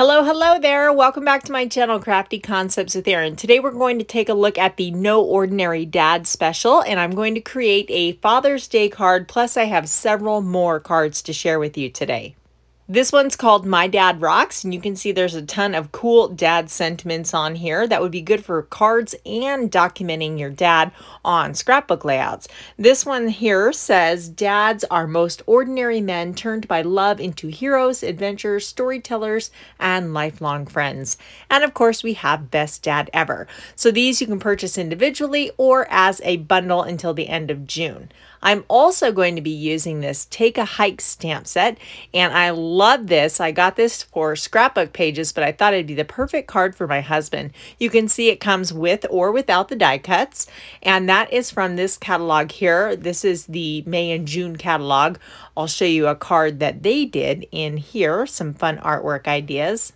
Hello there. Welcome back to my channel, Crafty Concepts with Erin. Today we're going to take a look at the No Ordinary Dad special, and I'm going to create a Father's Day card, plus I have several more cards to share with you today. This one's called My Dad Rocks, and you can see there's a ton of cool dad sentiments on here that would be good for cards and documenting your dad on scrapbook layouts. This one here says, dads are most ordinary men turned by love into heroes, adventurers, storytellers, and lifelong friends. And of course, we have Best Dad Ever. So these you can purchase individually or as a bundle until the end of June. I'm also going to be using this Take a Hike stamp set, and I love this. I got this for scrapbook pages, but I thought it'd be the perfect card for my husband. You can see it comes with or without the die cuts, and that is from this catalog here. This is the May and June catalog. I'll show you a card that they did in here, some fun artwork ideas.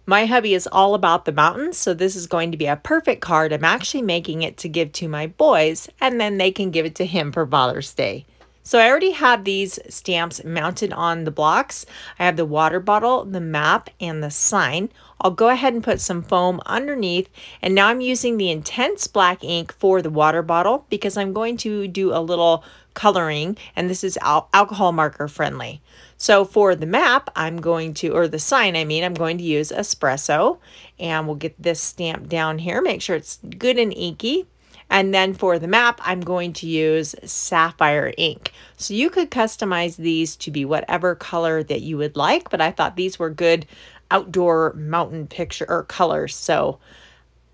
My hubby is all about the mountains, so this is going to be a perfect card. I'm actually making it to give to my boys, and then they can give it to him for Father's Day. So I already have these stamps mounted on the blocks. I have the water bottle, the map, and the sign. I'll go ahead and put some foam underneath, and now I'm using the Intense Black ink for the water bottle because I'm going to do a little coloring, and this is alcohol marker friendly. So for the map, I'm going to, or the sign, I'm going to use espresso, and we'll get this stamp down here, make sure it's good and inky. And then for the map, I'm going to use sapphire ink. So you could customize these to be whatever color that you would like, but I thought these were good outdoor mountain picture or colors, so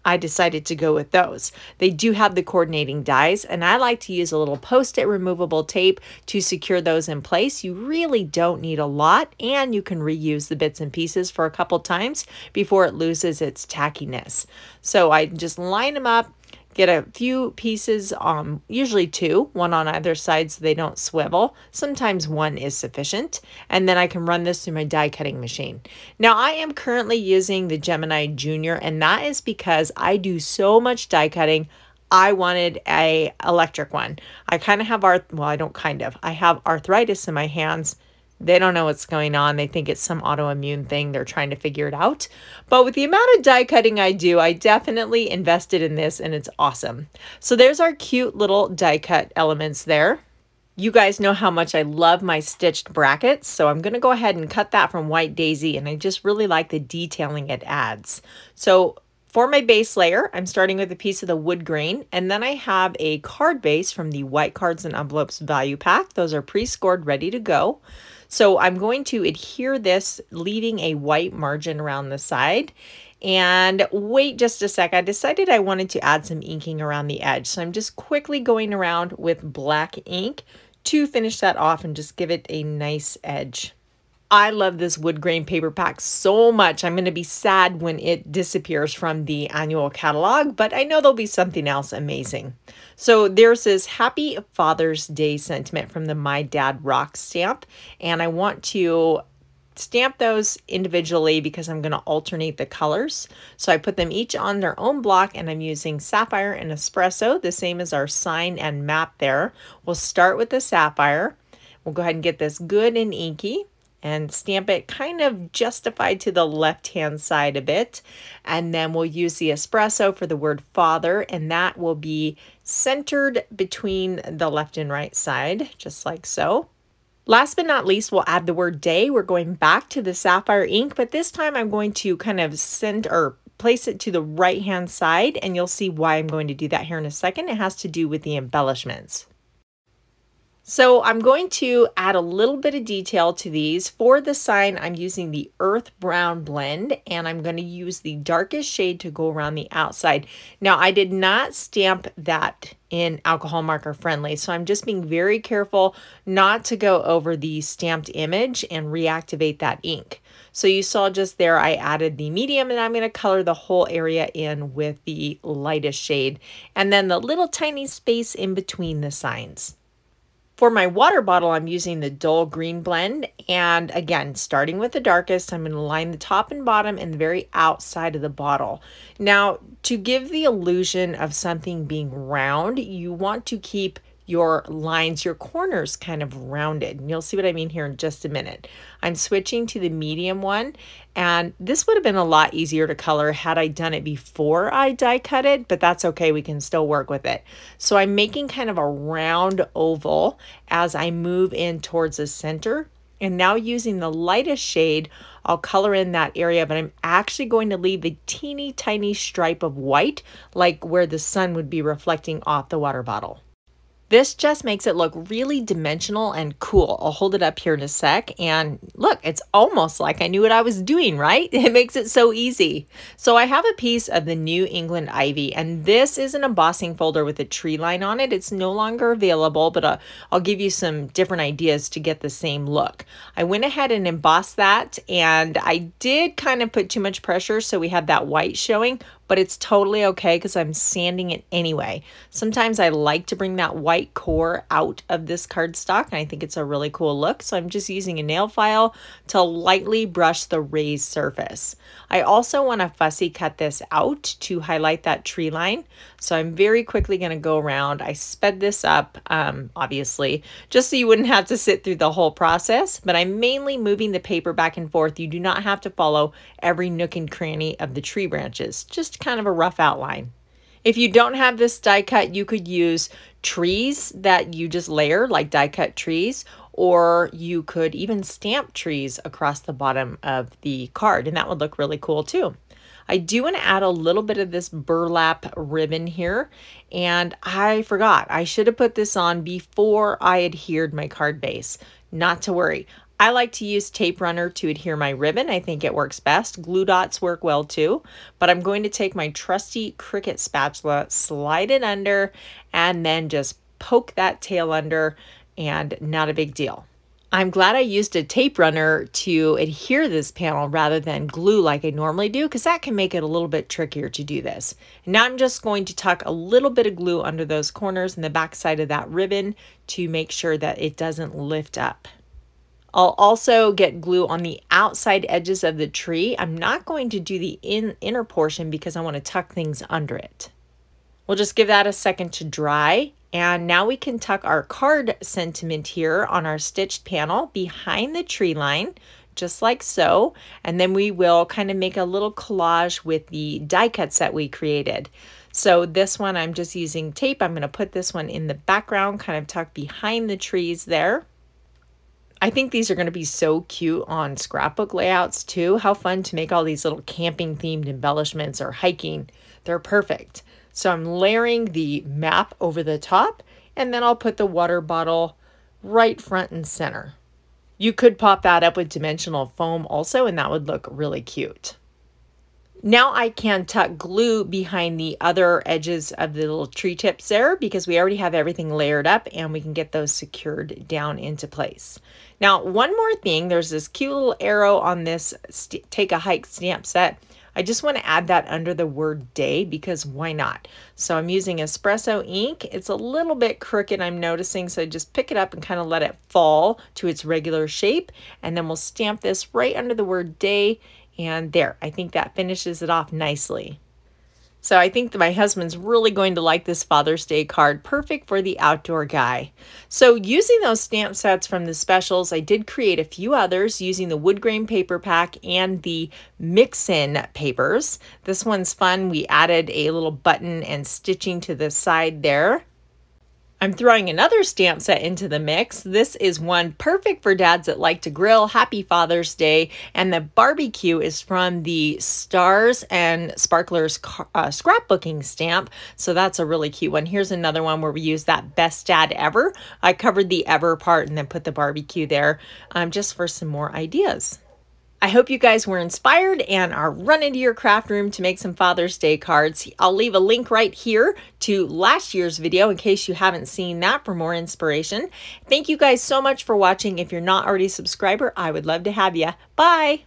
I decided to go with those. They do have the coordinating dies, and I like to use a little Post-it removable tape to secure those in place. You really don't need a lot, and you can reuse the bits and pieces for a couple times before it loses its tackiness. So I just line them up, get a few pieces, usually two, one on either side so they don't swivel. Sometimes one is sufficient. And then I can run this through my die cutting machine. Now I am currently using the Gemini Junior, and that is because I do so much die cutting. I wanted a electric one. I kind of have I have arthritis in my hands. They don't know what's going on. They think it's some autoimmune thing. They're trying to figure it out. But with the amount of die cutting I do, I definitely invested in this, and it's awesome. So there's our cute little die cut elements there. You guys know how much I love my stitched brackets, so I'm going to go ahead and cut that from White Daisy, and I just really like the detailing it adds. So for my base layer, I'm starting with a piece of the wood grain, and then I have a card base from the White Cards and Envelopes value pack. Those are pre-scored, ready to go. So I'm going to adhere this, leaving a white margin around the side. And wait just a sec, I decided I wanted to add some inking around the edge. So I'm just quickly going around with black ink to finish that off and just give it a nice edge. I love this wood grain paper pack so much. I'm going to be sad when it disappears from the annual catalog, but I know there'll be something else amazing. So there's this Happy Father's Day sentiment from the My Dad Rocks stamp, and I want to stamp those individually because I'm going to alternate the colors. So I put them each on their own block, and I'm using sapphire and espresso, the same as our sign and map there. We'll start with the sapphire. We'll go ahead and get this good and inky and stamp it kind of justified to the left-hand side a bit. And then we'll use the espresso for the word father, and that will be centered between the left and right side, just like so. Last but not least, we'll add the word day. We're going back to the sapphire ink, but this time I'm going to kind of place it to the right-hand side, and you'll see why I'm going to do that here in a second. It has to do with the embellishments. So I'm going to add a little bit of detail to these. For the sign, I'm using the Earth Brown blend, and I'm going to use the darkest shade to go around the outside. Now, I did not stamp that in alcohol marker friendly, so I'm just being very careful not to go over the stamped image and reactivate that ink. So you saw just there, I added the medium, and I'm going to color the whole area in with the lightest shade, and then the little tiny space in between the signs. For my water bottle, I'm using the dull green blend, and again, starting with the darkest, I'm going to line the top and bottom and the very outside of the bottle. Now, to give the illusion of something being round, you want to keep your lines, your corners kind of rounded. And you'll see what I mean here in just a minute. I'm switching to the medium one, and this would have been a lot easier to color had I done it before I die cut it, but that's okay, we can still work with it. So I'm making kind of a round oval as I move in towards the center. And now using the lightest shade, I'll color in that area, but I'm actually going to leave a teeny tiny stripe of white, like where the sun would be reflecting off the water bottle. This just makes it look really dimensional and cool. I'll hold it up here in a sec, and look, it's almost like I knew what I was doing, right? It makes it so easy. So I have a piece of the New England Ivy, and this is an embossing folder with a tree line on it. It's no longer available, but I'll give you some different ideas to get the same look. I went ahead and embossed that, and I did kind of put too much pressure, so we have that white showing, but it's totally okay because I'm sanding it anyway. Sometimes I like to bring that white core out of this cardstock, and I think it's a really cool look. So I'm just using a nail file to lightly brush the raised surface. I also want to fussy cut this out to highlight that tree line. So I'm very quickly going to go around. I sped this up, obviously, just so you wouldn't have to sit through the whole process, but I'm mainly moving the paper back and forth. You do not have to follow every nook and cranny of the tree branches, just kind of a rough outline. If you don't have this die cut, you could use trees that you just layer, like die cut trees, or you could even stamp trees across the bottom of the card, and that would look really cool too. I do want to add a little bit of this burlap ribbon here, and I forgot. I should have put this on before I adhered my card base. Not to worry. I like to use tape runner to adhere my ribbon. I think it works best. Glue dots work well too, but I'm going to take my trusty Cricut spatula, slide it under, and then just poke that tail under, and not a big deal. I'm glad I used a tape runner to adhere this panel rather than glue like I normally do, because that can make it a little bit trickier to do this. And now I'm just going to tuck a little bit of glue under those corners and the back side of that ribbon to make sure that it doesn't lift up. I'll also get glue on the outside edges of the tree. I'm not going to do the inner portion because I want to tuck things under it. We'll just give that a second to dry. And now we can tuck our card sentiment here on our stitched panel behind the tree line, just like so. And then we will kind of make a little collage with the die cuts that we created. So this one, I'm just using tape. I'm going to put this one in the background, kind of tucked behind the trees there. I think these are going to be so cute on scrapbook layouts too. How fun to make all these little camping themed embellishments or hiking. They're perfect. So I'm layering the map over the top, and then I'll put the water bottle right front and center. You could pop that up with dimensional foam also, and that would look really cute. Now I can tuck glue behind the other edges of the little tree tips there, because we already have everything layered up and we can get those secured down into place. Now, one more thing, there's this cute little arrow on this Take a Hike stamp set. I just want to add that under the word day, because why not? So I'm using espresso ink. It's a little bit crooked, I'm noticing, so I just pick it up and kind of let it fall to its regular shape, and then we'll stamp this right under the word day. And there, I think that finishes it off nicely. So I think that my husband's really going to like this Father's Day card, perfect for the outdoor guy. So using those stamp sets from the specials, I did create a few others using the wood grain paper pack and the mix-in papers. This one's fun. We added a little button and stitching to the side there. I'm throwing another stamp set into the mix. This is one perfect for dads that like to grill. Happy Father's Day. And the barbecue is from the Stars and Sparklers scrapbooking stamp. So that's a really cute one. Here's another one where we use that Best Dad Ever. I covered the ever part and then put the barbecue there just for some more ideas. I hope you guys were inspired and are running to your craft room to make some Father's Day cards. I'll leave a link right here to last year's video in case you haven't seen that for more inspiration. Thank you guys so much for watching. If you're not already a subscriber, I would love to have you. Bye!